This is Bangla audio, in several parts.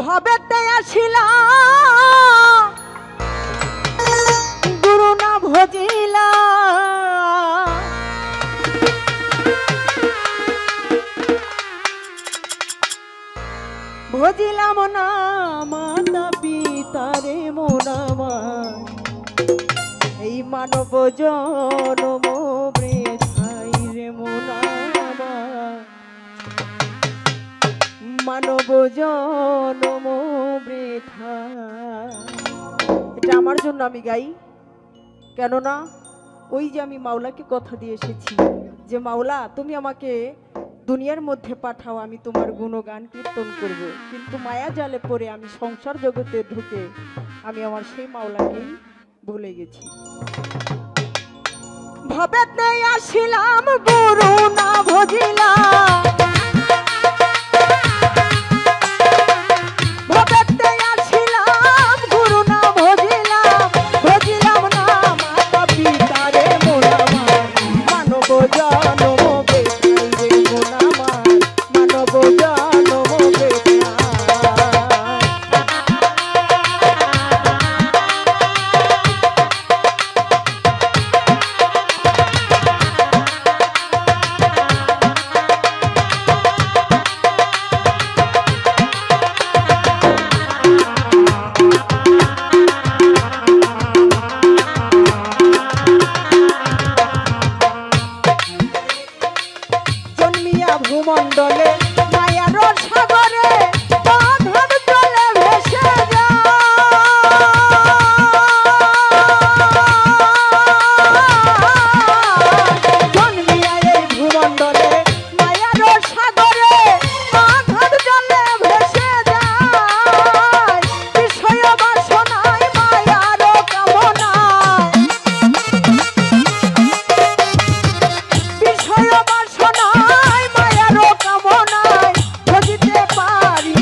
ভবেতে আসিলাম গুরু না ভজিলাম, ভজিলাম না মাতা পিতারে মোনামা, এই মানব জনম বৃথাই রে মোনামা, মানব জনম বৃথা। এটা আমার জন্য আমি গাই, কেননা ওই যে আমি মাওলাকে কথা দিয়ে এসেছি যে মাওলা তুমি আমাকে দুনিয়ার মধ্যে পাঠাও, আমি তোমার গুণগান কীর্তন করব, কিন্তু মায়া জালে পড়ে আমি সংসার জগতে ঢুকে আমি আমার সেই মাওলাকেই ভুলে গেছি। ভবেতে আসিলাম গুরু না ভজিলাম, ভবেতে আসিলাম গুরু না ভজিলাম, ভজিলাম না মাতা পিতারে মোনামা, মানব জনম বেথাই রে মোনামা, মানব জনম বেথাই। ভূমণ্ডলে মায়ার সাগরে বাঁধন জলে ভেসে জন্মিয়া এই ভূমণ্ডলে মায়ার সাগরে বাঁধন জলে ভেসে যায়, বিষয় বাসনায় মায়ার কামনায়, বিষয় বাসনায় ভজিতে পারি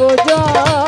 জনম